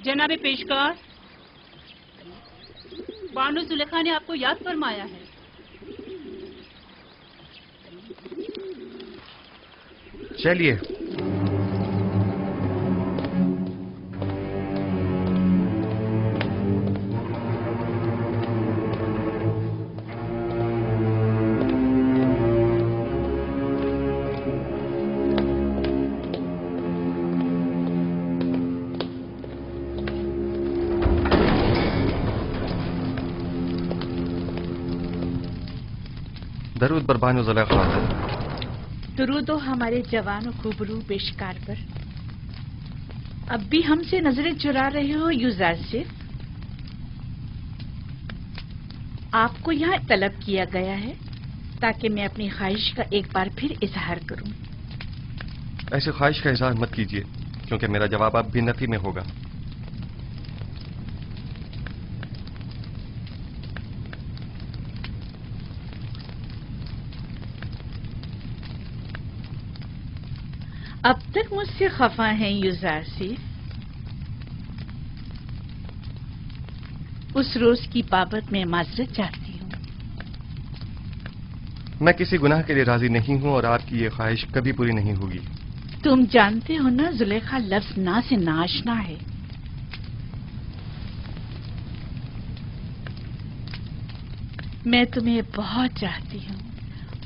जनाब पेशकार, बानो जुलेखा ने आपको याद फरमाया है। चलिए। दरूद बर बानो जुलेखा। दरूद हो हमारे जवान और खूबरू पेशकार पर। अब भी हमसे नजरें चुरा रहे हो यूजारसिफ? आपको यहाँ तलब किया गया है ताकि मैं अपनी ख्वाहिश का एक बार फिर इजहार करूं। ऐसी ख्वाहिश का इजहार मत कीजिए, क्योंकि मेरा जवाब अब भी नफी में होगा। अब तक मुझसे खफा हैं यूजारसिफ। उस रोज की बाबत मैं माजरत चाहती हूँ। मैं किसी गुनाह के लिए राजी नहीं हूँ और आपकी ये ख्वाहिश कभी पूरी नहीं होगी। तुम जानते हो ना, जुलेखा लफ्ज ना से नाशना है। मैं तुम्हें बहुत चाहती हूँ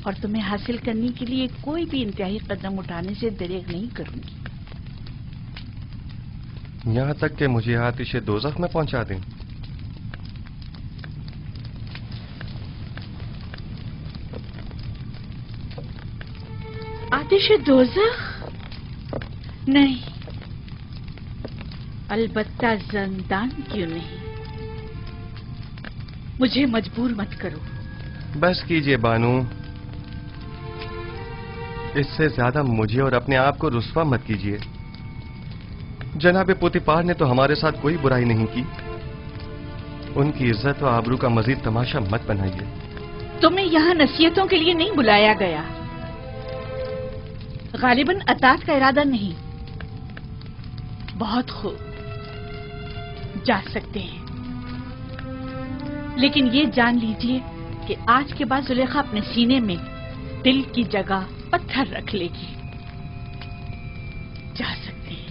और तुम्हें हासिल करने के लिए कोई भी इंतहाई कदम उठाने से दरेग नहीं करूंगी। यहाँ तक कि मुझे आतिशे दोज़ख में पहुंचा दें। आतिशे दोज़ख? नहीं, अलबत्ता ज़िंदान क्यों नहीं। मुझे मजबूर मत करो। बस कीजिए बानू, इससे ज्यादा मुझे और अपने आप को रुस्वा मत कीजिए। जनाब पोतीफार ने तो हमारे साथ कोई बुराई नहीं की। उनकी इज्जत और आबरू का मजीद तमाशा मत बनाइए। तुम्हें यहाँ नसीहतों के लिए नहीं बुलाया गया। गालिबन अतात का इरादा नहीं। बहुत खूब, जा सकते हैं, लेकिन ये जान लीजिए कि आज के बाद जुलेखा अपने सीने में दिल की जगह पत्थर रख लेगी। जा सकते हैं।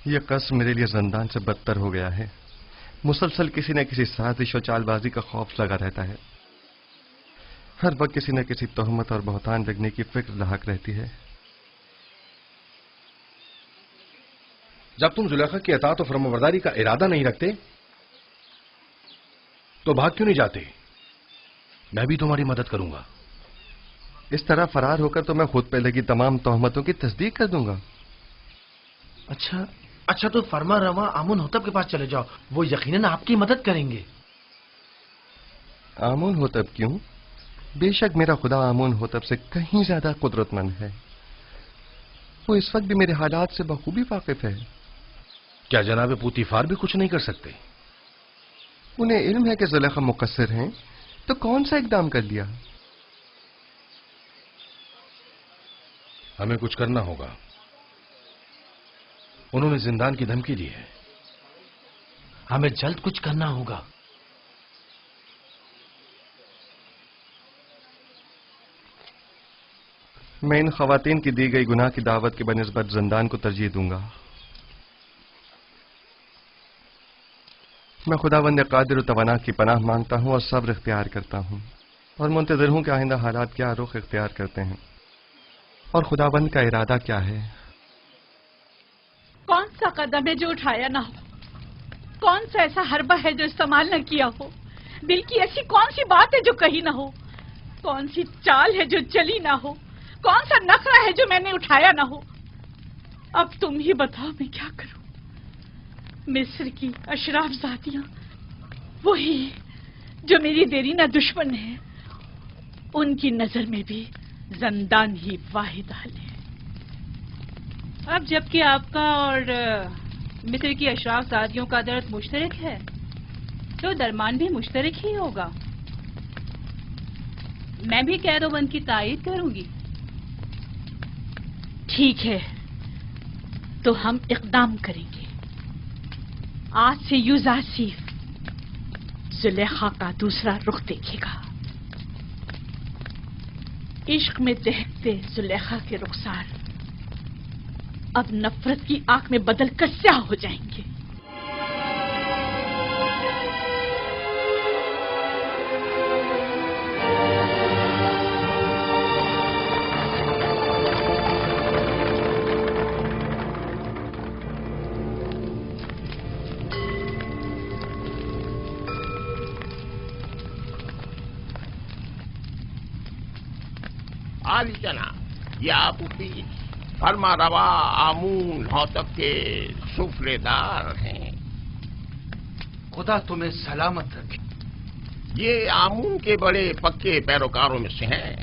यह कसम मेरे लिए जिंदान से बदतर हो गया है। मुसलसल किसी न किसी साजिश और चालबाजी का खौफ लगा रहता है। हर वक्त किसी न किसी तोहमत और बहतान लगने की फिक्र लाहक रहती है। जब तुम जुलेखा की अतात और फरमाबरदारी का इरादा नहीं रखते तो भाग क्यों नहीं जाते? मैं भी तुम्हारी मदद करूंगा। इस तरह फरार होकर तो मैं खुद पे लगी तमाम तोहमतों की तस्दीक कर दूंगा। अच्छा तो फरमा रवा आमुन होतब के पास चले जाओ, वो यकीनन आपकी मदद करेंगे। आमुन होतब क्यों? बेशक मेरा खुदा आमुन होतब से कहीं ज्यादा कुदरतमंद है। वो इस वक्त भी मेरे हालात से बखूबी वाकिफ है। क्या जनाब पोतीफार भी कुछ नहीं कर सकते? उन्हें इल्म है कि जुलेखा मुकस्सिर हैं, तो कौन सा इकदाम कर लिया? हमें कुछ करना होगा। उन्होंने जिंदान की धमकी दी है। हमें जल्द कुछ करना होगा। मैं इन खवातीन की दी गई गुनाह की दावत के बनिस्बत जिंदान को तरजीह दूंगा। मैं खुदावंद कादिर तवाना की पनाह मांगता हूं और सब्र इख्तियार करता हूं और मुंतज़िर हूं कि आइंदा हालात क्या रुख इख्तियार करते हैं और खुदावंद का इरादा क्या है। कौन सा कदम है जो उठाया ना हो? कौन सा ऐसा हरबा है जो इस्तेमाल न किया हो? दिल की ऐसी कौन सी बात है जो कही ना हो? कौन सी चाल है जो चली ना हो? कौन सा नखरा है जो मैंने उठाया ना हो? अब तुम ही बताओ मैं क्या करूं? मिस्र की अशराफ जातियां वही जो मेरी देरीना दुश्मन है ان کی نظر میں بھی زندان ہی واحد حل ہے۔ اب جبکہ آپ کا اور مصر کی اشراف زادیوں کا درد مشترک ہے تو درمان بھی مشترک ہی ہوگا۔ میں بھی قید و بند کی تائید کروں گی۔ ٹھیک ہے، تو ہم اقدام کریں گے۔ آج سے یوزاسیف زلیخا کا دوسرا رخ دیکھے گا۔ عشق میں دہتے زلیخا کے رخسار اب نفرت کی آنکھ میں بدل کر سیاہ ہو جائیں گے۔ عالی جناب، یہ آپ کی فرما روا آمون ہوتب کے سفرے دار ہیں۔ خدا تمہیں سلامت رکھے۔ یہ آمون کے بڑے پکے پیروکاروں میں سے ہیں۔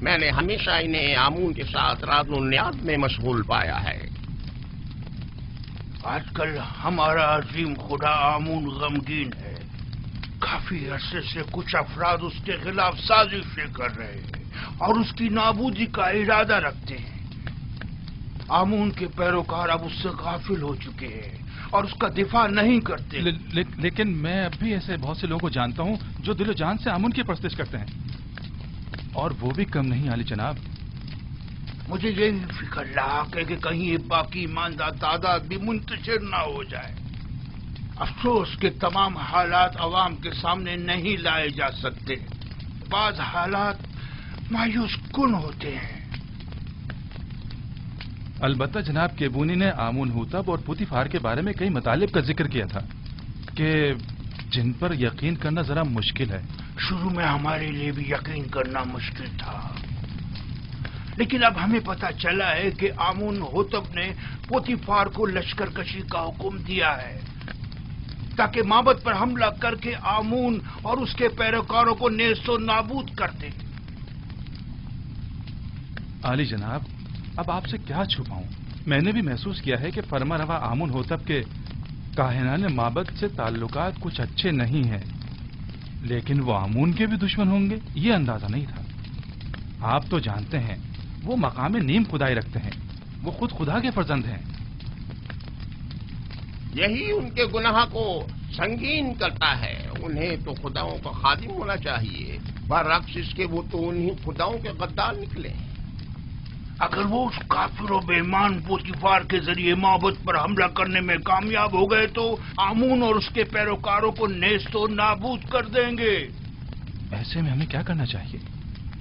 میں نے ہمیشہ انہیں آمون کے ساتھ راز و نیاز میں مشغول پایا ہے۔ آج کل ہمارا عظیم خدا آمون غمگین ہے۔ کافی عرصے سے کچھ افراد اس کے خلاف سازشیں کر رہے ہیں اور اس کی نابودی کا ارادہ رکھتے ہیں۔ آمون کے پیروکار اب اس سے غافل ہو چکے ہیں اور اس کا دفاع نہیں کرتے۔ لیکن میں اب بھی ایسے بہت سے لوگوں کو جانتا ہوں جو دل و جان سے آمون کی پرستش کرتے ہیں، اور وہ بھی کم نہیں عالی جناب۔ مجھے یہی فکر لاحق ہے کہ کہیں یہ باقی ایماندار تعداد بھی منتشر نہ ہو جائے۔ افسوس کہ تمام حالات عوام کے سامنے نہیں لائے جا سکتے۔ بعض حالات مایوس کن ہوتے ہیں۔ البتہ جناب کیبونی نے آمون ہوتب اور پوتیفار کے بارے میں کئی مطالب کا ذکر کیا تھا کہ جن پر یقین کرنا ذرا مشکل ہے۔ شروع میں ہمارے لیے بھی یقین کرنا مشکل تھا، لیکن اب ہمیں پتہ چلا ہے کہ آمون ہوتب نے پوتیفار کو لشکر کشی کا حکم دیا ہے تاکہ معبد پر حملہ کر کے آمون اور اس کے پیروکاروں کو نیست و نابود کر دے۔ عالی جناب، اب آپ سے کیا چھپاؤں؟ میں نے بھی محسوس کیا ہے کہ فرما روا آمون ہوتب کے کاہنان معبد سے تعلقات کچھ اچھے نہیں ہیں، لیکن وہ آمون کے بھی دشمن ہوں گے یہ اندازہ نہیں تھا۔ آپ تو جانتے ہیں وہ مقام نیم خدائی رکھتے ہیں، وہ خود خدا کے فرزند ہیں۔ یہی ان کے گناہ کو سنگین کرتا ہے۔ انہیں تو خداؤں کا خادم ہونا چاہیے، برعکس اس کے وہ تو انہیں خداؤں کے غدار نکلے۔ اگر وہ اس کافر و بے ایمان پوتیفار کے ذریعے معبد پر حملہ کرنے میں کامیاب ہو گئے تو آمون اور اس کے پیروکاروں کو نیست و نابود کر دیں گے۔ ایسے میں ہمیں کیا کرنا چاہیے؟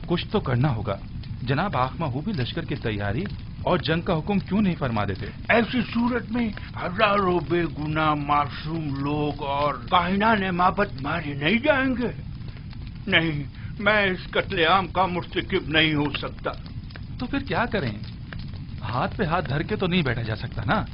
کچھ تو کرنا ہوگا۔ جناب آخما ہو بھی لشکر کی تیاری اور جنگ کا حکم کیوں نہیں فرما دیتے؟ ایسی صورت میں ہزاروں بے گناہ معصوم لوگ اور کاہنان معبد مارے نہیں جائیں گے؟ نہیں، میں اس قتل عام کا مرتکب نہیں ہو سکتا۔ تو پھر کیا کریں؟ ہاتھ پہ ہاتھ دھر کے تو نہیں بیٹھا جا سکتا نا۔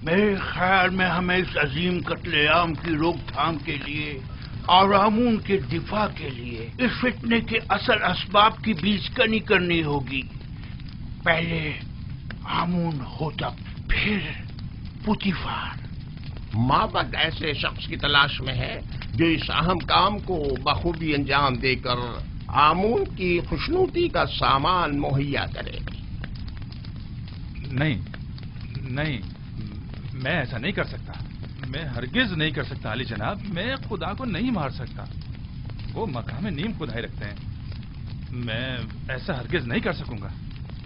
میرے خیال میں ہمیں اس عظیم قتل عام کی روک تھام کے لیے اور آمون کے دفاع کے لیے اس فتنے کے اصل اسباب کی بیج کنی کرنی ہوگی۔ پہلے آمون ہوتب، پھر پوتیفار۔ معبد ایسے شخص کی تلاش میں ہے جو اس اہم کام کو بخوبی انجام دے کر آمون کی خوشنودی کا سامان مہیا کرے۔ نہیں، میں ایسا نہیں کر سکتا، میں ہرگز نہیں کر سکتا علی جناب۔ میں خدا کو نہیں مار سکتا، وہ مقام نیم خدائی رکھتے ہیں، میں ایسا ہرگز نہیں کر سکوں گا۔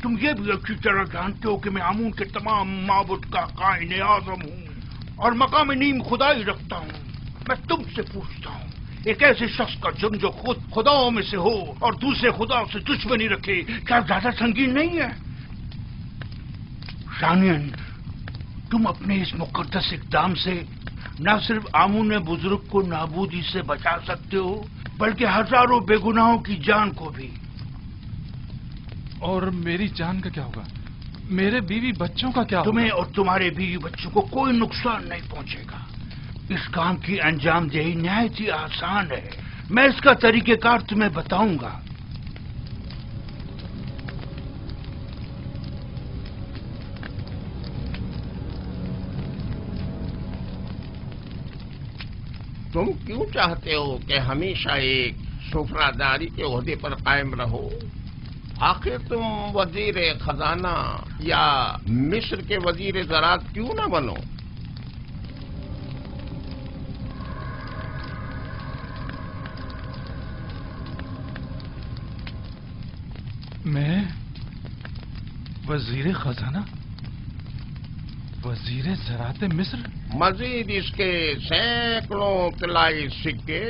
تم یہ بھی اچھی طرح جانتے ہو کہ میں آمون کے تمام معبد کا قائن اعظم ہوں اور مقام نیم خدائی رکھتا ہوں۔ میں تم سے پوچھتا ہوں، ایک ایسے شخص کا جرم جو خود خداؤں میں سے ہو اور دوسرے خداؤں سے دشمنی رکھے، کیا زیادہ سنگین نہیں ہے؟ ثانیاً، تم اپنے اس مقدس اقدام سے نہ صرف آمون بزرگ کو نابودی سے بچا سکتے ہو بلکہ ہزاروں بے گناہوں کی جان کو بھی۔ اور میری جان کا کیا ہوگا؟ میرے بیوی بچوں کا کیا ہوگا؟ تمہیں اور تمہارے بیوی بچوں کو کوئی نقصان نہیں پہنچے گا۔ اس کام کی انجام دہی نہایت ہی آسان ہے. میں اس کا طریقہ کار تمہیں بتاؤں گا. تم کیوں چاہتے ہو کہ ہمیشہ ایک سفراداری کے عہدے پر قائم رہو؟ آخر تم وزیر خزانہ یا مصر کے وزیر زراعت کیوں نہ بنو؟ میں وزیر خزانہ، وزیر زراعت مصر؟ مزید اس کے سینکڑوں طلائی سکے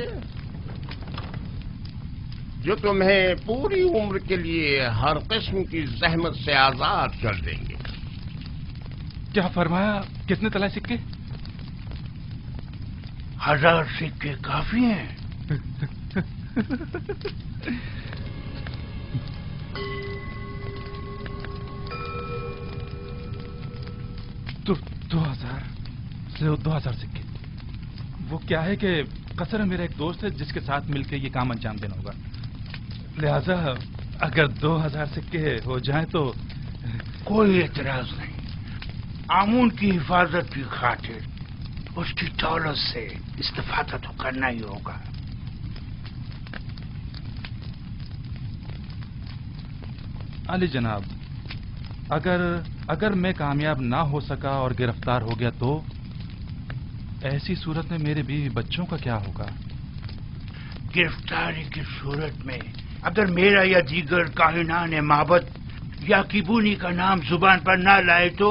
جو تمہیں پوری عمر کے لیے ہر قسم کی زحمت سے آزاد کر دیں گے. کیا فرمایا؟ کتنے طلائی سکے؟ 1000 سکے کافی ہیں. تو 2000 سکے. وہ کیا ہے کہ قصر میرا ایک دوست ہے جس کے ساتھ مل کے یہ کام انجام دینا ہوگا، لہذا اگر 2000 سکے ہو جائیں تو. کوئی اعتراض نہیں. آمون کی حفاظت کی خاطر اس کی دولت سے استفادہ تو کرنا ہی ہوگا. علی جناب، اگر میں کامیاب نہ ہو سکا اور گرفتار ہو گیا تو ایسی صورت میں میرے بیوی بچوں کا کیا ہوگا؟ گرفتاری کی صورت میں اگر میرا یا دیگر کاہنان معبد یا کیبونی کا نام زبان پر نہ لائے تو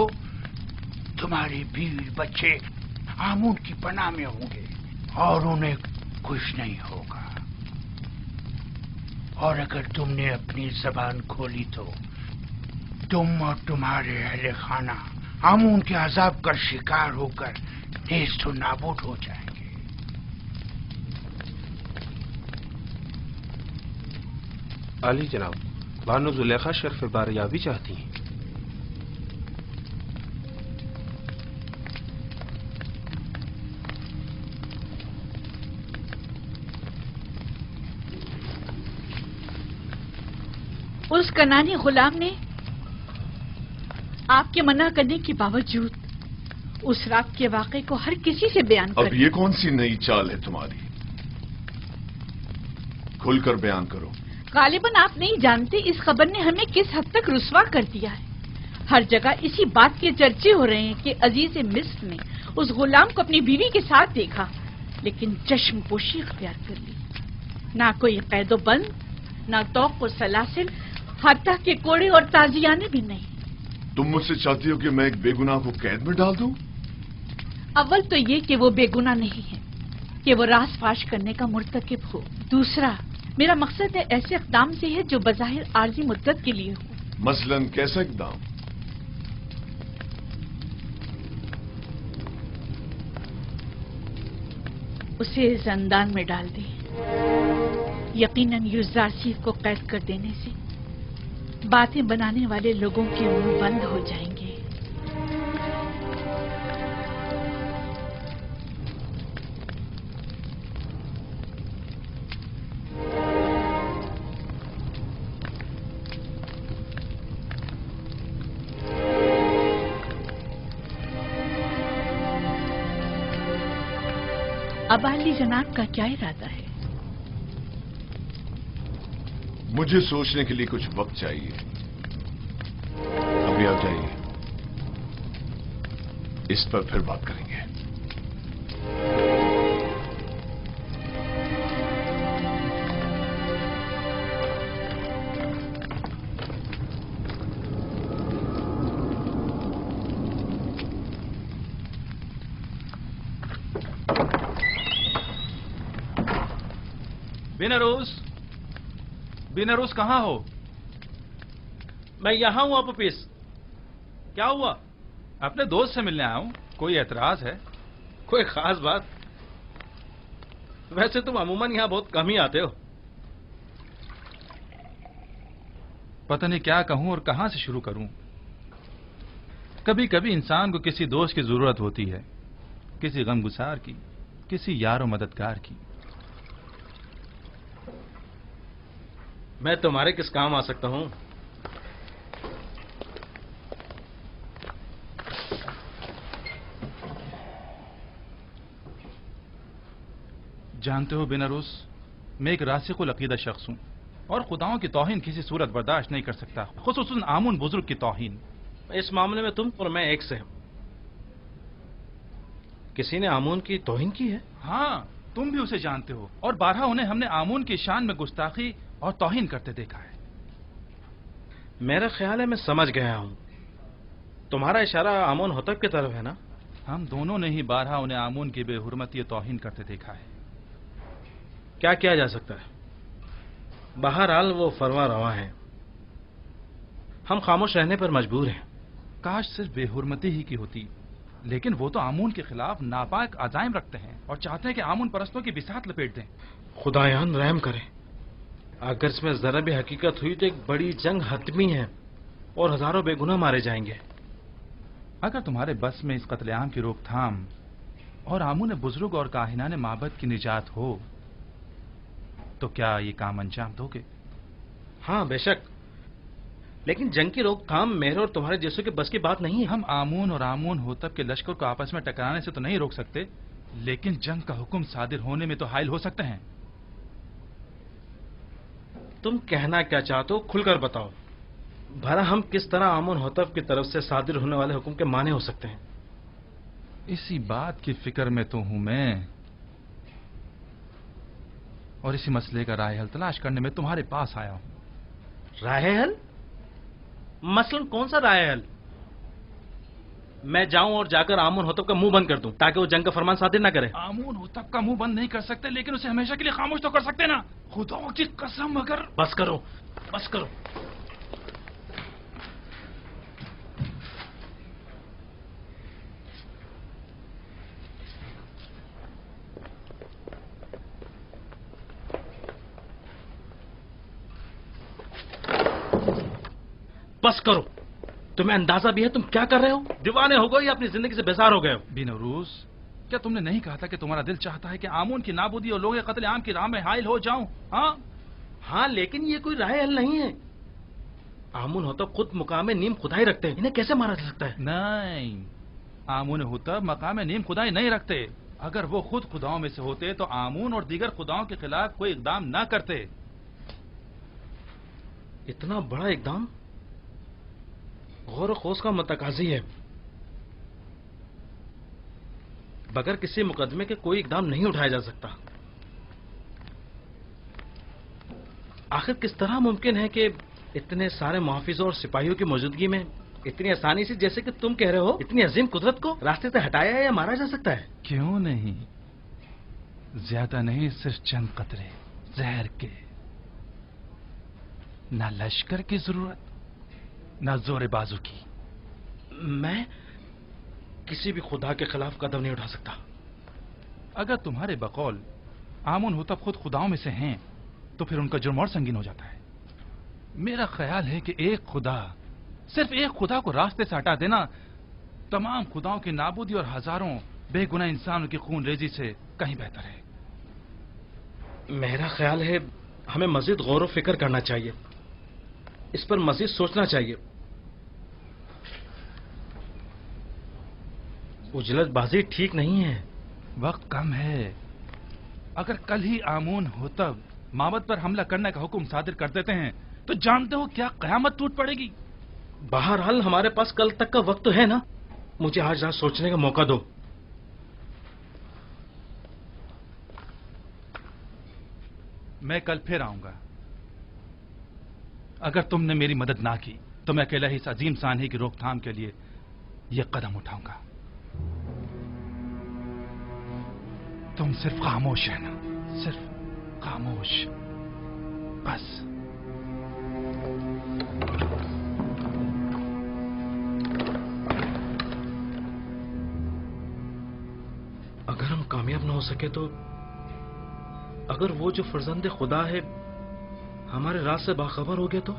تمہارے بیوی بچے آمون کی پناہ میں ہوں گے اور انہیں کچھ نہیں ہوگا. اور اگر تم نے اپنی زبان کھولی تو تم اور تمہارے اہل خانہ آمون کے عذاب کا شکار ہو کر نیست و نابود ہو جائیں گے. علی جناب، بانو زلیخا شرف باریابی چاہتی ہیں. اس کنانی غلام نے آپ کے منع کرنے کے باوجود اس رات کے واقعے کو ہر کسی سے بیان کر. اب یہ کون سی نئی چال ہے تمہاری؟ کھل کر بیان کرو. غالباً آپ نہیں جانتے اس خبر نے ہمیں کس حد تک رسوا کر دیا ہے. ہر جگہ اسی بات کے چرچے ہو رہے ہیں کہ عزیز مصر نے اس غلام کو اپنی بیوی کے ساتھ دیکھا لیکن چشم پوشی اختیار کر لی. نہ کوئی قید و بند، نہ توق و سلاسل، حتیٰ کہ کوڑے اور تازیانے بھی نہیں. تم مجھ سے چاہتی ہو کہ میں ایک بے گناہ کو قید میں ڈال دوں؟ اول تو یہ کہ وہ بے گناہ نہیں ہے کہ وہ راز فاش کرنے کا مرتکب ہو. دوسرا، میرا مقصد ہے ایسے اقدام سے ہے جو بظاہر عارضی مدت کے لیے ہو. مثلاً کیسا اقدام؟ اسے زندان میں ڈال دیں. یقیناً یوزارسیف کو قید کر دینے سے باتیں بنانے والے لوگوں کے منہ بند ہو جائیں گے. اب علی جناب کا کیا ارادہ ہے؟ مجھے سوچنے کے لیے کچھ وقت چاہیے. ابھی آپ جائیے، اس پر پھر بات کریں گے. بینروس کہاں ہو؟ میں یہاں ہوں اپوپیس. کیا ہوا؟ اپنے دوست سے ملنے آیا ہوں. کوئی اعتراض ہے؟ کوئی خاص بات؟ ویسے تم عموماً یہاں بہت کم ہی آتے ہو. پتہ نہیں کیا کہوں اور کہاں سے شروع کروں. کبھی کبھی انسان کو کسی دوست کی ضرورت ہوتی ہے، کسی غمگسار کی، किसी यार और मददगार की। मैं तुम्हारे किस काम आ सकता हूं? जानते हो बेनारूस, मैं एक रासिकुल अकीदा शख्स हूं और खुदाओं की तौहीन किसी सूरत बर्दाश्त नहीं कर सकता, खुसूसन आमुन बुजुर्ग की तौहीन। इस मामले में तुम और मैं एक से हैं। किसी ने आमून की तौहीन की है? हाँ, तुम भी उसे जानते हो और बारहा उन्हें हमने आमून की शान में गुस्ताखी और तौहीन करते देखा है। मेरा ख्याल है मैं समझ गया हूं। तुम्हारा इशारा आमून होतब की तरफ है ना? हम दोनों ने ही बारहा उन्हें आमून की बेहुरमती तौहीन करते देखा है। क्या किया जा सकता है? बहरहाल वो फरमा रवा है, हम खामोश रहने पर मजबूर हैं। काश सिर्फ बेहुरमती ही की होती, लेकिन वो तो आमून के खिलाफ नापाक अजाइम रखते हैं और चाहते हैं कि आमून परस्तों की बिसात लपेट दें। खुदायान रहम करे, अगर इसमें जरा भी हकीकत हुई तो एक बड़ी जंग हतमी है और हजारों बेगुनाह मारे जाएंगे। अगर तुम्हारे बस में इस कत्लेआम की रोकथाम और आमून बुजुर्ग और काहिनाने माबद की निजात हो तो क्या ये काम अंजाम दोगे? हाँ बेशक, लेकिन जंग की रोकथाम मेरे और तुम्हारे जैसों के बस की बात नहीं है। हम आमून और आमून होतब के लश्कर को आपस में टकराने से तो नहीं रोक सकते, लेकिन जंग का हुक्म सादिर होने में तो हायल हो सकते हैं। तुम कहना क्या चाहते हो, खुलकर बताओ। भला हम किस तरह आमून होतब की तरफ से सादिर होने वाले हुक्म के माने हो सकते हैं? इसी बात की फिक्र में तो हूं मैं, और इसी मसले का राह हल तलाश करने में तुम्हारे पास आया हूं। राह हल? मसलन कौन सा राह हल? मैं जाऊं और जाकर आमून होतब का मुंह बंद कर दूं ताकि वो जंग का फरमान सादिर ना करे? आमून होतब का मुंह बंद नहीं कर सकते, लेकिन उसे हमेशा के लिए खामोश तो कर सकते ना। खुदाओं की कसम, अगर... बस करो, बस करो। बस करो, तुम्हें अंदाजा भी है तुम क्या कर रहे हो? दीवाने हो गए या अपनी जिंदगी से बेजार हो गए हो? बेनरूस, क्या तुमने नहीं कहा था कि तुम्हारा दिल चाहता है कि आमून की नाबूदी और लोग कत्ल आम की राह में हायल हो जाऊं? हाँ, लेकिन ये कोई राह हल नहीं है। आमून होतब खुद मुकाम नीम खुदाई रखते हैं, इन्हें कैसे मारा जा सकता है? नहीं, आमून होतब मकाम नीम खुदाई नहीं रखते। अगर वो खुद खुदाओं में से होते तो आमून और दीगर खुदाओं के खिलाफ कोई इकदाम न करते। इतना बड़ा इकदाम गौर खोज का मतकाजी है। बगैर किसी मुकदमे के कोई इकदाम नहीं उठाया जा सकता। आखिर किस तरह मुमकिन है कि इतने सारे मुहाफिजों और सिपाहियों की मौजूदगी में इतनी आसानी से, जैसे कि तुम कह रहे हो, इतनी अजीम कुदरत को रास्ते से हटाया या मारा जा सकता है? क्यों नहीं, ज्यादा नहीं, सिर्फ चंद कतरे जहर के। ना लश्कर की जरूरत, ना जोरे बाजू की। मैं किसी भी खुदा के खिलाफ कदम नहीं उठा सकता। अगर तुम्हारे बकौल आमून होतब खुद खुदाओं में से हैं तो फिर उनका जुर्म और संगीन हो जाता है। मेरा ख्याल है कि एक खुदा, सिर्फ एक खुदा को रास्ते से हटा देना तमाम खुदाओं की नाबूदी और हजारों बेगुनाह इंसानों की खून रेजी से कहीं बेहतर है। मेरा ख्याल है हमें मजीद गौर व फिक्र करना चाहिए, इस पर मजीद सोचना चाहिए। उजलतबाजी ठीक नहीं है। वक्त कम है। अगर कल ही आमून होतब माबद पर हमला करने का हुक्म सादिर कर देते हैं तो जानते हो क्या कयामत टूट पड़ेगी। बहरहाल हमारे पास कल तक का वक्त तो है ना, मुझे आज रात सोचने का मौका दो। मैं कल फिर आऊंगा। अगर तुमने मेरी मदद ना की तो मैं अकेला ही इस अजीम सानही की रोकथाम के लिए यह कदम उठाऊंगा। तुम सिर्फ खामोश रहना, सिर्फ खामोश, बस। अगर हम कामयाब ना हो सके तो, अगर वो जो फर्जंद खुदा है हमारे राज से बाखबर हो गया तो,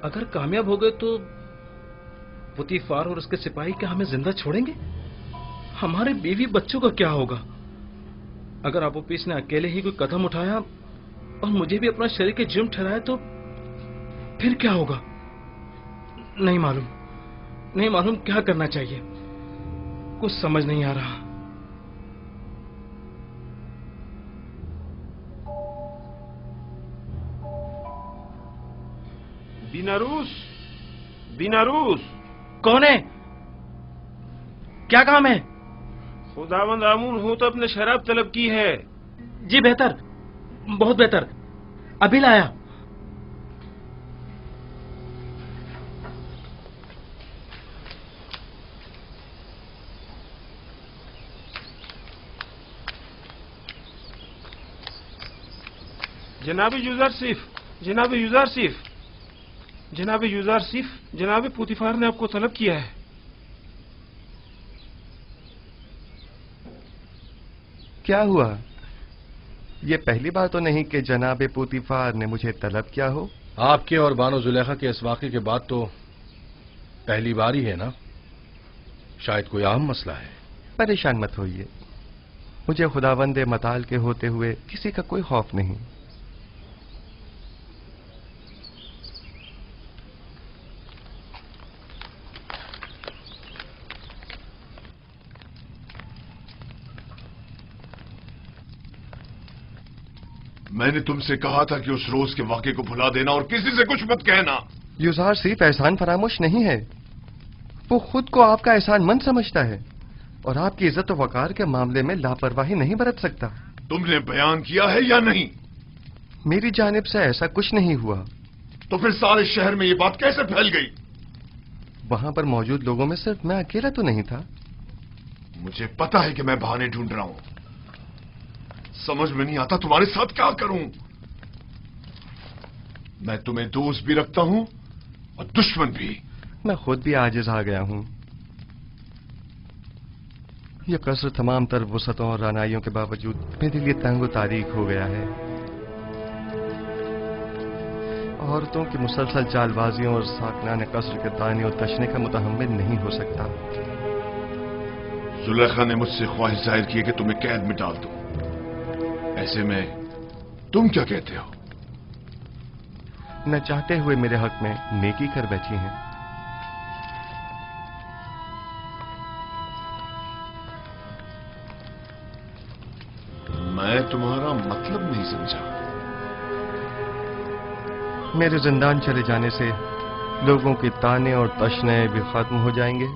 अगर कामयाब हो गए तो पुतीफार और उसके सिपाही क्या हमें जिंदा छोड़ेंगे? हमारे बीवी बच्चों का क्या होगा? अगर अपोपिस ने अकेले ही कोई कदम उठाया और मुझे भी अपना शरीर के जिम ठहराया तो फिर क्या होगा? नहीं मालूम क्या करना चाहिए, कुछ समझ नहीं आ रहा। बीनारूस कौन है? क्या काम है? खुदावंद आमून होतब ने शराब तलब की है। जी बेहतर, बहुत बेहतर, अभी लाया। जनाब यूजारसिफ, जनाब यूजारसिफ, जनाब यूजारसिफ, जनाब पुतिफार ने आपको तलब किया है। क्या हुआ? ये पहली बार तो नहीं कि जनाब पुतिफार ने मुझे तलब किया हो। आपके और बानो जुलेखा के इस वाक़े के बाद तो पहली बार ही है ना? शायद कोई अहम मसला है। परेशान मत होइए, मुझे खुदावंदे मताल के होते हुए किसी का कोई खौफ नहीं। मैंने तुमसे कहा था कि उस रोज के वाक़े को भुला देना और किसी से कुछ मत कहना। युजार सिर्फ एहसान फरामोश नहीं है, वो खुद को आपका एहसानमंद समझता है और आपकी इज्जत और वकार के मामले में लापरवाही नहीं बरत सकता। तुमने बयान किया है या नहीं? मेरी जानिब से ऐसा कुछ नहीं हुआ। तो फिर सारे शहर में ये बात कैसे फैल गई? वहां पर मौजूद लोगों में सिर्फ मैं अकेला तो नहीं था। मुझे पता है कि मैं बहाने ढूंढ रहा हूं, समझ में नहीं आता तुम्हारे साथ क्या करूं। मैं तुम्हें दोस्त भी रखता हूं और दुश्मन भी। मैं खुद भी आजिज आ गया हूं। यह कसर तमाम तर वसतों और रानाइयों के बावजूद मेरे लिए तंग तारीख हो गया है। औरतों की मुसलसल चालबाजियों और साकनाने कसर के ताने और तशने का मुतहम्मिल नहीं हो सकता। जुलेखा ने मुझसे ख्वाहिश जाहिर की कि तुम्हें कैद में डाल दूं। ऐसे में तुम क्या कहते हो? न चाहते हुए मेरे हक में नेकी कर बैठी हैं। मैं तुम्हारा मतलब नहीं समझा। मेरे जिंदान चले जाने से लोगों के ताने और तशने भी खत्म हो जाएंगे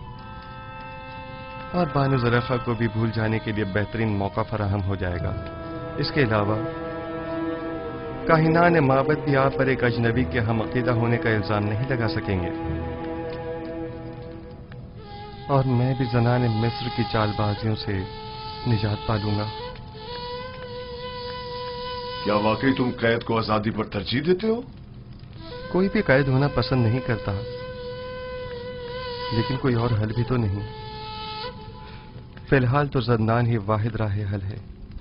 और बानो जुलेखा को भी भूल जाने के लिए बेहतरीन मौका फराहम हो जाएगा। इसके अलावा काहिनान माबद भी आप पर एक अजनबी के हम अकीदा होने का इल्जाम नहीं लगा सकेंगे और मैं भी ज़नाने मिस्र की चालबाजियों से निजात पा लूंगा। क्या वाकई तुम कैद को आजादी पर तरजीह देते हो? कोई भी कैद होना पसंद नहीं करता, लेकिन कोई और हल भी तो नहीं। फिलहाल तो ज़ंदान ही वाहिद राह हल है।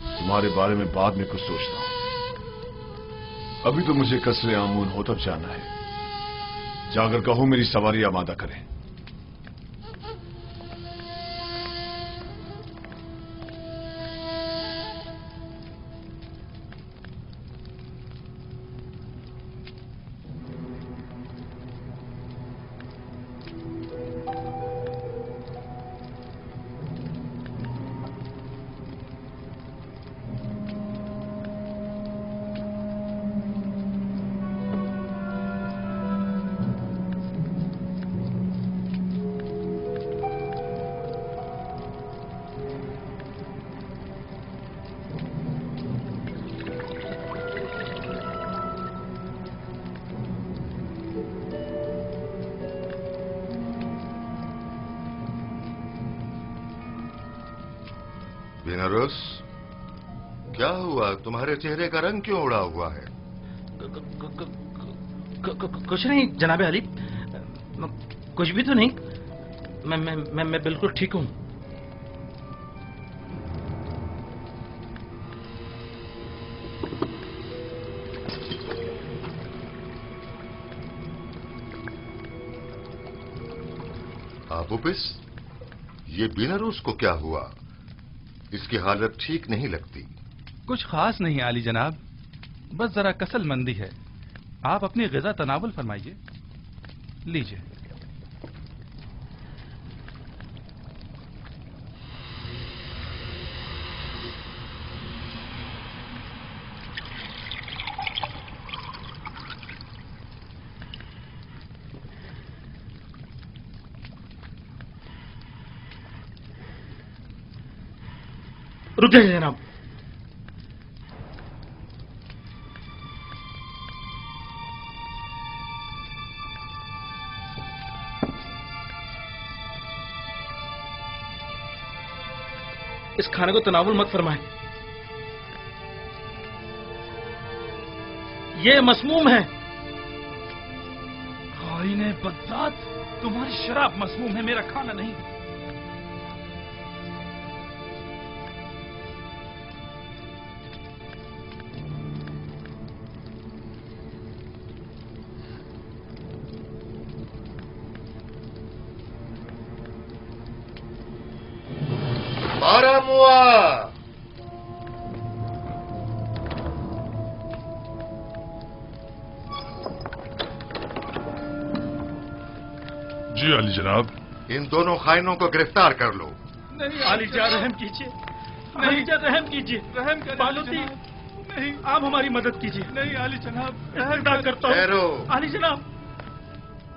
तुम्हारे बारे में बाद में कुछ सोचता हूं, अभी तो मुझे कसरे आमून होतब जाना है। जाकर कहो मेरी सवारी आमादा करें। बीनारूस, क्या हुआ? तुम्हारे चेहरे का रंग क्यों उड़ा हुआ है? कुछ नहीं जनाबे अली, कुछ भी तो नहीं। मैं बिल्कुल ठीक हूं। अपोपिस, ये बीनारूस को क्या हुआ? इसकी हालत ठीक नहीं लगती। کچھ خاص نہیں عالی جناب، بس ذرا کسل مندی ہے. آپ اپنی غذا تناول فرمائیے. لیجئے. رک جائیے جناب. اس کھانے کو تناول مت فرمائیں، یہ مسموم ہے. خائن بدذات، تمہاری شراب مسموم ہے، میرا کھانا نہیں. جی علی جناب. ان دونوں خائنوں کو گرفتار کر لو. نہیں علی جان، رحم کیجیے. علی جان رحم کیجیے. رحم کریں بالوتی، نہیں آپ ہماری مدد کیجیے. نہیں علی جناب، ادا کرتا ہوں. ٹھہرو. علی جناب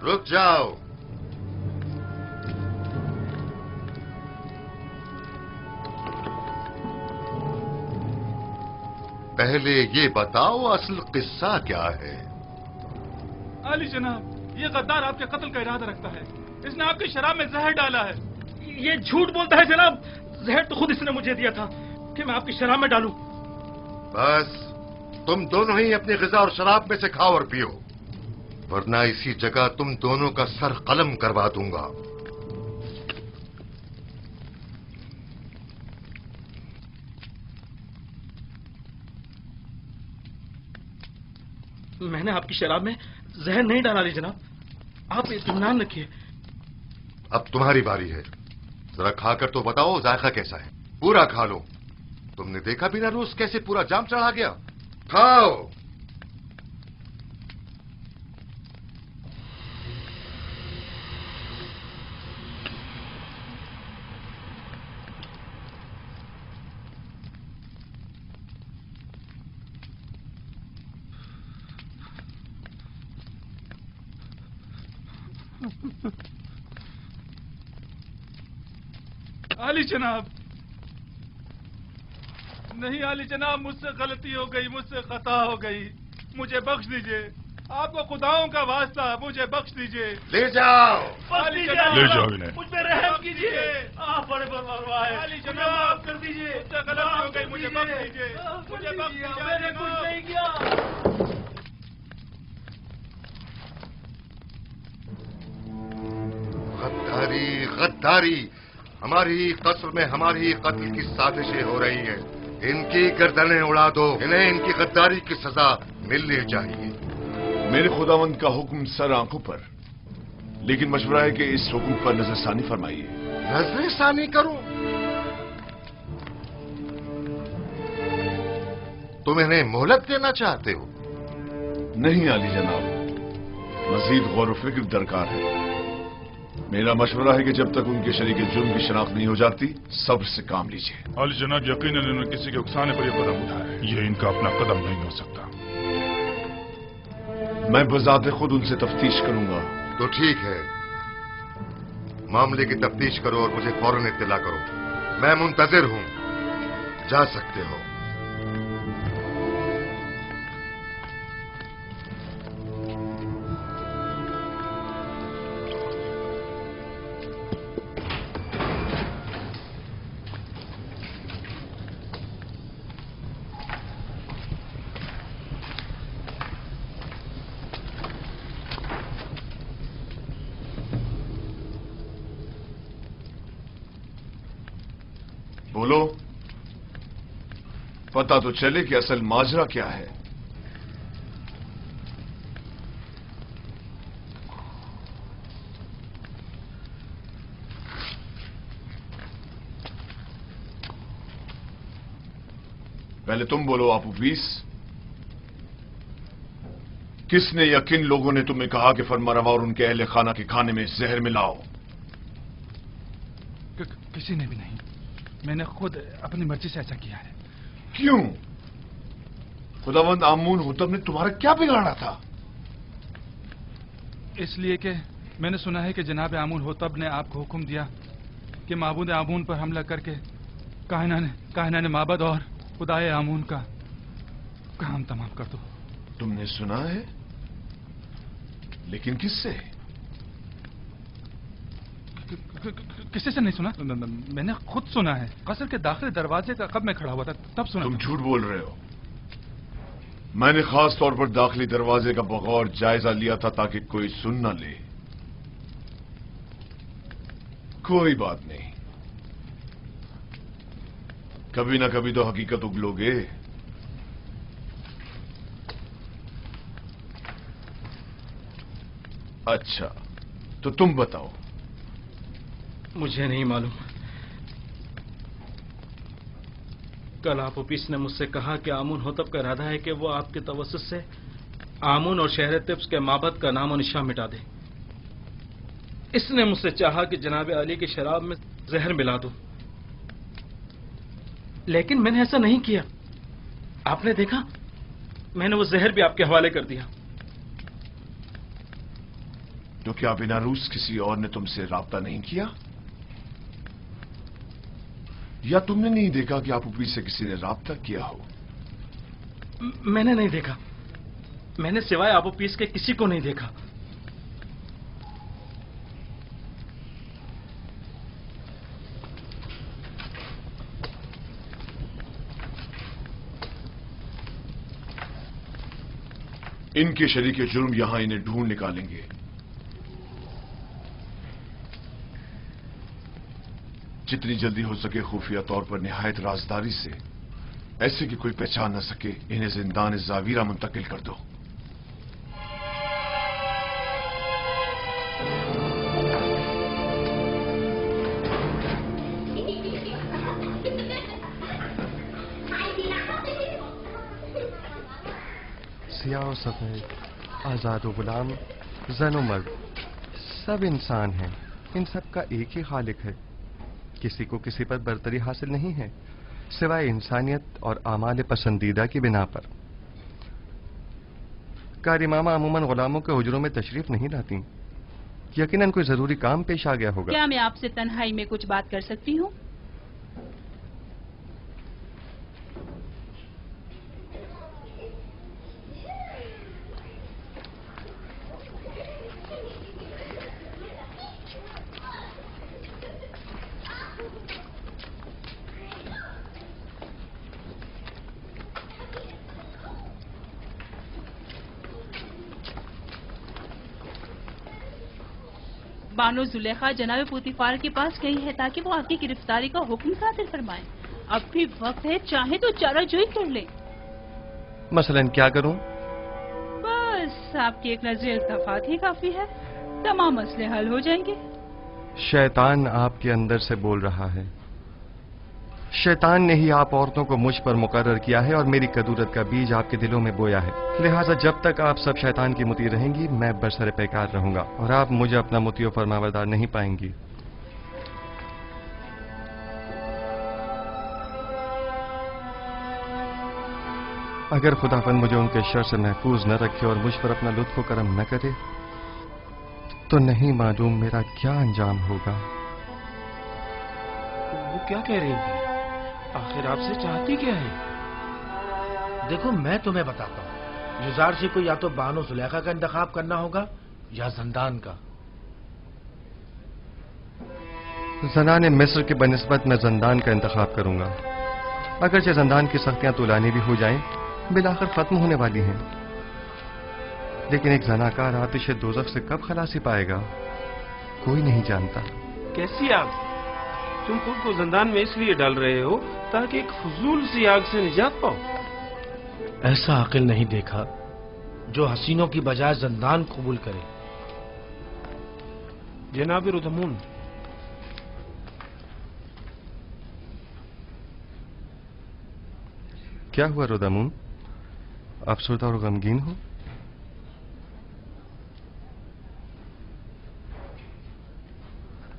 رک جاؤ. پہلے یہ بتاؤ اصل قصہ کیا ہے؟ علی جناب، یہ غدار آپ کے قتل کا ارادہ رکھتا ہے. اس نے آپ کی شراب میں زہر ڈالا ہے. یہ جھوٹ بولتا ہے جناب. زہر تو خود اس نے مجھے دیا تھا کہ میں آپ کی شراب میں ڈالوں. بس تم دونوں ہی اپنی غذا اور شراب میں سے کھاؤ اور پیو، ورنہ اسی جگہ تم دونوں کا سر قلم کروا دوں گا. میں نے آپ کی شراب میں زہر نہیں ڈالا علی جناب، آپ اطمینان رکھیے. اب تمہاری باری ہے، ذرا کھا کر تو بتاؤ ذائقہ کیسا ہے. پورا کھا لو. تم نے دیکھا بنا روز کیسے پورا جام چڑھا گیا. کھاؤ. علی جناب، نہیں علی جناب، مجھ سے غلطی ہو گئی، مجھ سے خطا ہو گئی، مجھے بخش دیجئے. آپ کو خداؤں کا واسطہ، مجھے بخش دیجئے. لے جاؤ. علی جناب، لے جاؤ انہیں. مجھ پہ رحم کیجیے. آپ بڑے بڑے علی جناب، معاف کر دیجیے. مجھ سے غلطی ہو گئی، مجھے بخش دیجئے. مجھے بخش دیجئے. میں نے کچھ نہیں کیا. غداری غداری. ہماری قصر میں ہماری قتل کی سازشیں ہو رہی ہیں. ان کی گردنیں اڑا دو. انہیں ان کی غداری کی سزا ملنی چاہیے. میرے خداوند کا حکم سر آنکھوں پر، لیکن مشورہ ہے کہ اس حکم پر نظر ثانی فرمائیے. نظر ثانی کروں؟ تم انہیں مہلت دینا چاہتے ہو؟ نہیں علی جناب، مزید غور و فکر درکار ہے. میرا مشورہ ہے کہ جب تک ان کے شریک جرم کی شناخت نہیں ہو جاتی، صبر سے کام لیجیے. علی جناب، یقیناً انہوں نے کسی کے اکسانے پر یہ قدم اٹھایا ہے. یہ ان کا اپنا قدم نہیں ہو سکتا. میں بذات خود ان سے تفتیش کروں گا. تو ٹھیک ہے، معاملے کی تفتیش کرو اور مجھے فوراً اطلاع کرو. میں منتظر ہوں. جا سکتے ہو. بولو، پتا تو چلے کہ اصل ماجرا کیا ہے. पहले तुम बोलो आपूपीस, किसने या किन लोगों ने तुम्हें कहा कि फरमारवा और उनके अहले खाना के खाने में जहर मिलाओ? किसी ने भी नहीं, मैंने खुद अपनी मर्जी से ऐसा किया है। क्यों? खुदावंद आमून होतब ने तुम्हारा क्या बिगाड़ा था? इसलिए कि मैंने सुना है कि जनाब आमून होतब ने आपको हुक्म दिया कि माबूद आमून पर हमला करके कायनाने माबद और खुदाए आमून का काम तमाम कर दो। तुमने सुना है? लेकिन किससे? किसी से नहीं सुना, मैंने खुद सुना है। कसर के दाखिली दरवाजे का कब मैं खड़ा हुआ था तब सुना। तुम झूठ बोल रहे हो। मैंने खास तौर पर दाखिली दरवाजे का बगौर जायजा लिया था ताकि कोई सुन न ले। कोई बात नहीं, कभी ना कभी तो हकीकत उगलोगे। अच्छा, तो तुम बताओ। मुझे नहीं मालूम। कल आपूपीस ने मुझसे कहा कि आमून होतब का इरादा है कि वो आपके तवस्सुस से आमून और शहर तिब्स के माबद का नाम और निशान मिटा दे। इसने मुझसे चाहा कि जनाब अली की शराब में जहर मिला दूं, लेकिन मैंने ऐसा नहीं किया। आपने देखा, मैंने वो जहर भी आपके हवाले कर दिया। तो क्या बिना रूस किसी और ने तुमसे राब्ता नहीं किया? या तुमने नहीं देखा कि आपूपीस से किसी ने राब्ता किया हो? मैंने नहीं देखा। मैंने सिवाय आपूपीस के किसी को नहीं देखा। इनके शरीके जुर्म यहां इन्हें ढूंढ निकालेंगे। जितनी जल्दी हो सके खुफिया तौर पर निहायत राजदारी से, ऐसे कि कोई पहचान न सके, इन्हें जिंदान जावीरा मुंतकिल कर दो। सियाह और सफेद, आजाद और गुलाम, जन और मर्द, सब इंसान हैं। इन सब का एक ही खालिक है। किसी को किसी पर बरतरी हासिल नहीं है सिवाय इंसानियत और आमाल पसंदीदा की बिना पर। कारी मामा अमूमन गुलामों के हुजरों में तशरीफ नहीं लाती। यकीनन कोई जरूरी काम पेश आ गया होगा। क्या मैं आपसे तन्हाई में कुछ बात कर सकती हूँ? बानो जुलेखा जनाब पुतिफार के पास गई है ताकि वो आपकी गिरफ्तारी का हुक्म सादिर फरमाए। अब भी वक्त है, चाहे तो चाराजोई कर ले। मसलन क्या करूं? बस आपकी एक नजर इल्तफात ही काफी है, तमाम मसले हल हो जाएंगे। शैतान आपके अंदर से बोल रहा है। शैतान ने ही आप औरतों को मुझ पर मुकर्रर किया है और मेरी कदूरत का बीज आपके दिलों में बोया है। लिहाजा जब तक आप सब शैतान की मुती रहेंगी, मैं बरसरे पैकार रहूंगा और आप मुझे अपना मुती और फरमाबरदार नहीं पाएंगी। अगर खुदावंद मुझे उनके शर से महफूज न रखे और मुझ पर अपना लुत्फ करम न करे, तो नहीं मालूम मेरा क्या अंजाम होगा। वो क्या कह रही थी? आखिर आपसे चाहती क्या है? देखो, मैं तुम्हें बताता हूँ। युजारशी को या तो बानो जुलेखा का इंतखाब करना होगा या जंदान का। ज़नाने मिस्र के बनिस्बत मैं जंदान का इंतखाब करूंगा। अगरचे जंदान की सख्तियां तुलानी भी हो जाएं, बिलाखिर खत्म होने वाली हैं, लेकिन एक जनाकार आतिश दोज़ख से कब खलासी पाएगा, कोई नहीं जानता। कैसी आग? तुम खुद को जंदान में इसलिए डाल रहे हो ताकि एक फजूल सी आग से निजात पाओ। ऐसा अकिल नहीं देखा जो हसीनों की बजाय जंदान कबूल करे। जनाब रुदमून, क्या हुआ रोदामुन? अफसरदा और गमगीन हो?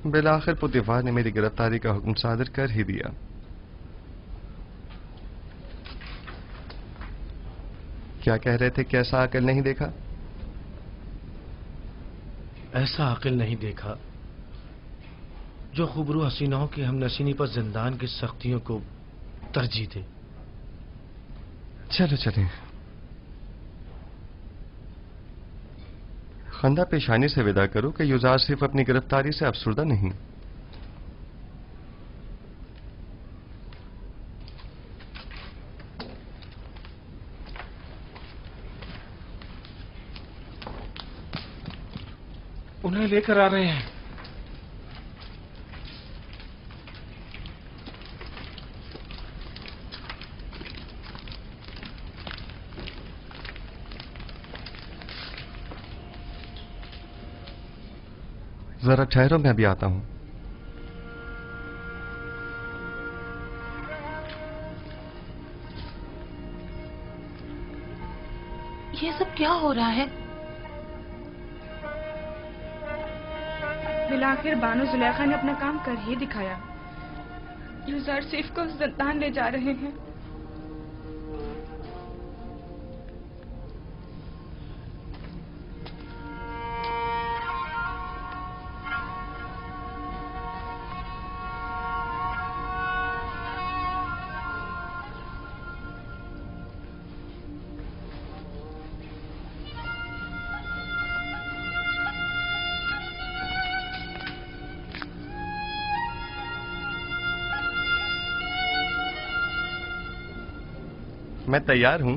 बिलाखिर पुतिफार ने मेरी गिरफ्तारी का हुक्म सादर कर ही दिया। क्या कह रहे थे? कैसा अकल नहीं देखा? ऐसा अकल नहीं देखा जो खुबरू हसीनाओं की हमनशीनी पर जिंदान की सख्तियों को तरजीह दे। चलो चलें। खंदा पेशानी से विदा करो कि युजार सिर्फ अपनी गिरफ्तारी से अफसरदा नहीं। उन्हें लेकर आ रहे हैं। जरा ठहरो, मैं अभी आता हूं। ये सब क्या हो रहा है? बिलाखिर बानो जुलेखा ने अपना काम कर ही दिखाया। यूज़र सिर्फ को जिंदान ले जा रहे हैं। मैं तैयार हूं।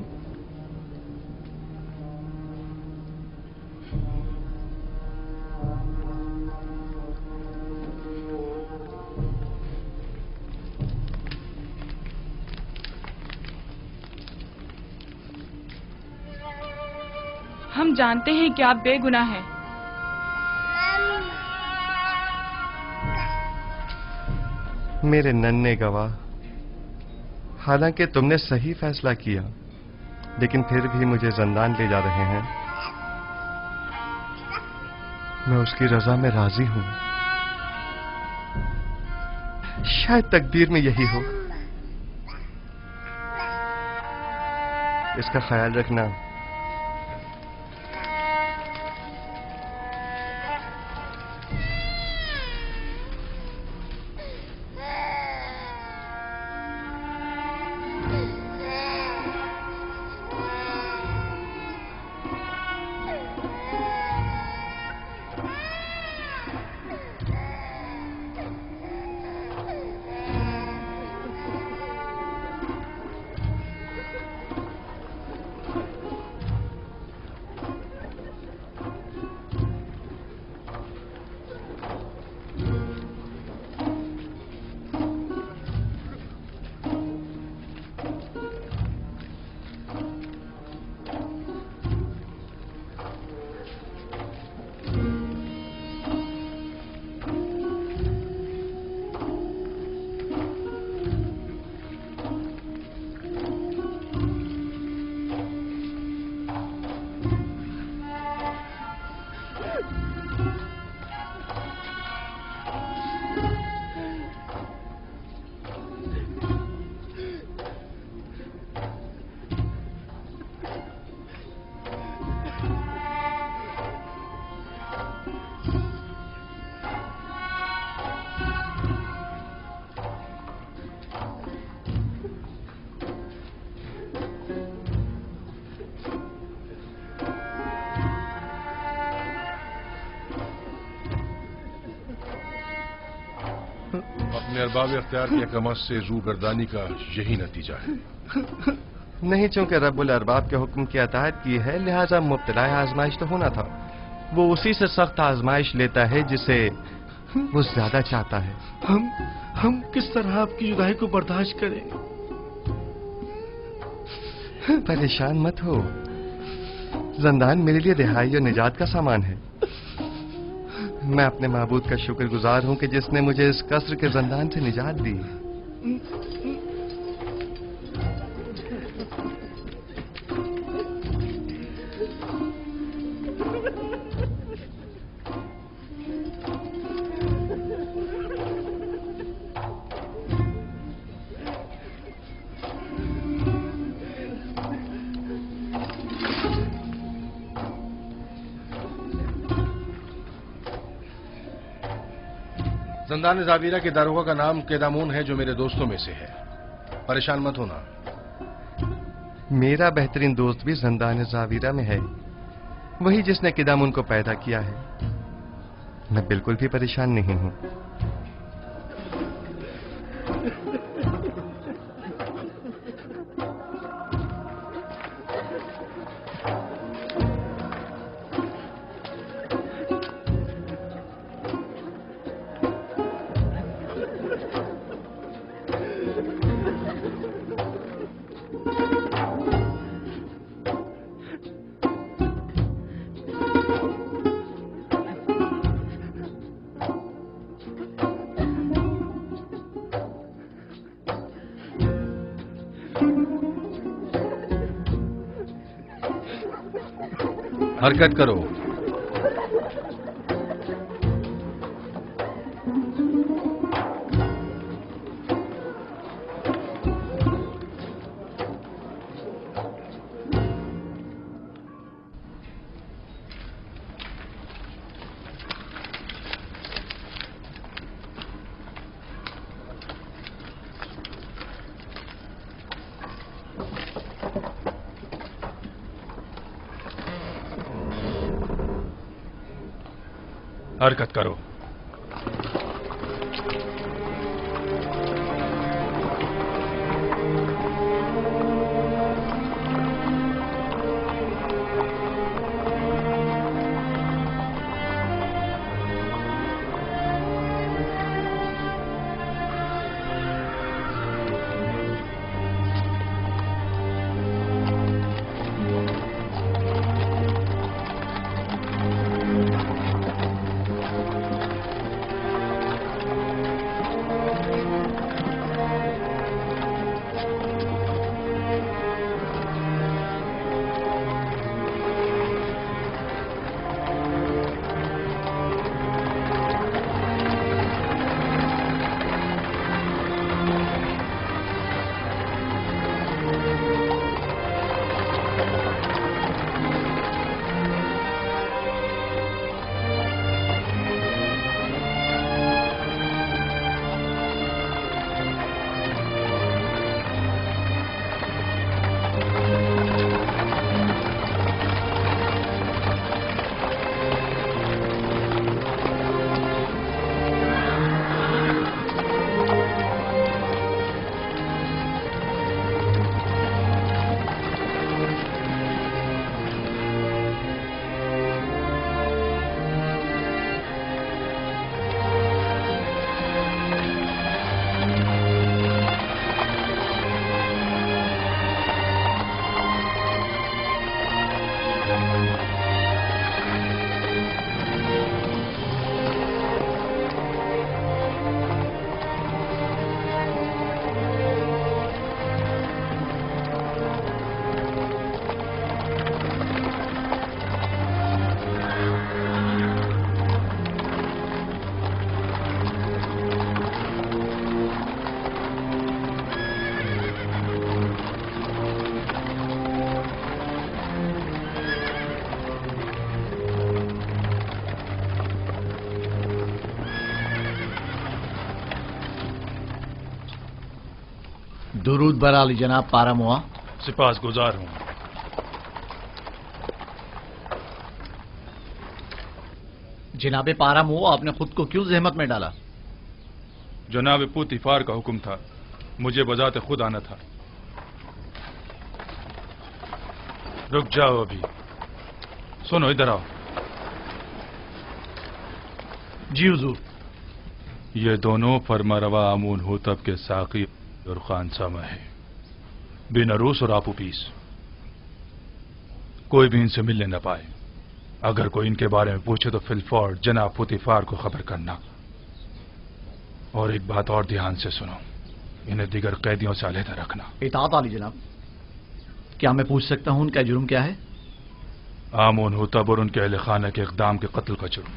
हम जानते हैं कि आप बेगुनाह हैं। मेरे नन्हे गवाह, हालांकि तुमने सही फैसला किया, लेकिन फिर भी मुझे जिंदान ले जा रहे हैं। मैं उसकी रजा में राजी हूं। शायद तकदीर में यही हो। इसका ख्याल रखना। अपने अरबाब इख्तियार की कमस से रू गर्दानी का यही नतीजा है। नहीं, चूंकि रब्बुल अरबाब के हुक्म की अताअत की है, लिहाजा मुब्तला आजमाइश तो होना था। वो उसी से सख्त आजमाइश लेता है जिसे वो ज्यादा चाहता है। हम किस तरह आपकी जुदाई को बर्दाश्त करें? परेशान मत हो। जिंदान मेरे लिए रिहाई और निजात का सामान है। मैं अपने माबूद का शुक्रगुजार हूं कि जिसने मुझे इस कसर के जिंदान से निजात दी। زندان زاویرہ کے داروغہ کا نام قیدامون ہے، جو میرے دوستوں میں سے ہے. پریشان مت ہونا. میرا بہترین دوست بھی زندان زاویرہ میں ہے، وہی جس نے قیدامون کو پیدا کیا ہے. میں بالکل بھی پریشان نہیں ہوں. حرکت کرو. حرکت کرو. درود بر علی جناب پاراموا. سپاس گزار ہوں. جناب پاراموا، آپ نے خود کو کیوں زحمت میں ڈالا؟ جناب پوتیفار کا حکم تھا، مجھے بذات خود آنا تھا. رک جاؤ ابھی. سنو، ادھر آؤ. جی حضور. یہ دونوں فرماروا آمون ہوتب کے ساقی اور خانسامہ ہے، بن عروس اور آپو پیس. کوئی بھی ان سے ملنے نہ پائے. اگر کوئی ان کے بارے میں پوچھے تو فی الفور جناب پوتیفار کو خبر کرنا. اور ایک بات اور دھیان سے سنو، انہیں دیگر قیدیوں سے علیحدہ رکھنا. اطاعت علی جناب. کیا میں پوچھ سکتا ہوں ان کا جرم کیا ہے؟ آمون ہوتب اور ان کے اہل خانہ کے اقدام کے قتل کا جرم.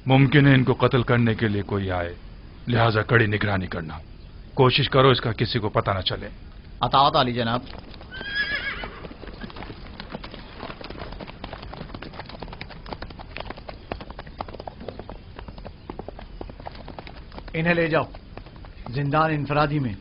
ممکن ہے ان کو قتل کرنے کے لیے کوئی آئے، لہذا کڑی نگرانی کرنا. کوشش کرو اس کا کسی کو پتہ نہ چلے. اطاعت علی جناب. انہیں لے جاؤ زندان انفرادی میں.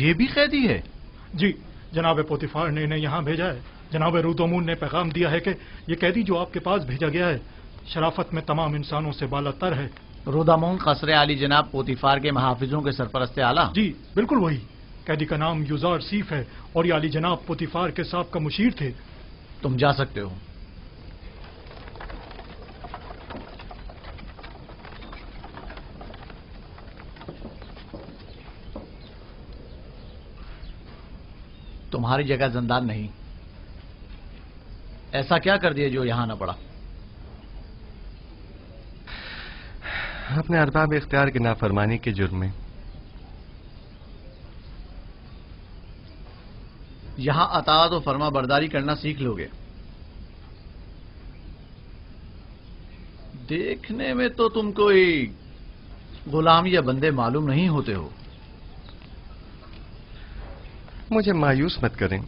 یہ بھی قیدی ہے؟ جی جناب پوتیفار نے انہیں یہاں بھیجا ہے. جناب رودومون نے پیغام دیا ہے کہ یہ قیدی جو آپ کے پاس بھیجا گیا ہے شرافت میں تمام انسانوں سے بالا تر ہے. رودامون قصر عالی جناب پوتیفار کے محافظوں کے سرپرست اعلیٰ؟ جی بالکل وہی. قیدی کا نام یوزار سیف ہے اور یہ عالی جناب پوتیفار کے سابقہ مشیر تھے. تم جا سکتے ہو. تمہاری جگہ زندان نہیں. ایسا کیا کر دیا جو یہاں نہ پڑا؟ اپنے ارباب اختیار کی نافرمانی کے جرم میں. یہاں اطاعت و فرما برداری کرنا سیکھ لو گے. دیکھنے میں تو تم کوئی غلام یا بندے معلوم نہیں ہوتے ہو. مجھے مایوس مت کریں.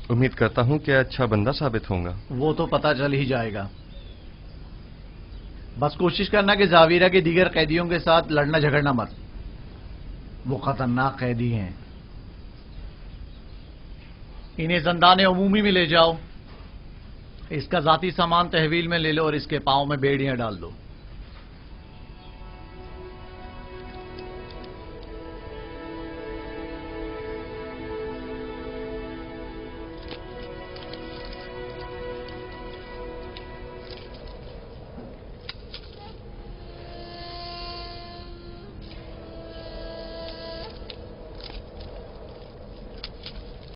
امید کرتا ہوں کہ اچھا بندہ ثابت ہوں گا. وہ تو پتہ چل ہی جائے گا. بس کوشش کرنا کہ زاویرہ کے دیگر قیدیوں کے ساتھ لڑنا جھگڑنا مت. وہ خطرناک قیدی ہیں. انہیں زندان عمومی میں لے جاؤ. اس کا ذاتی سامان تحویل میں لے لو اور اس کے پاؤں میں بیڑیاں ڈال دو.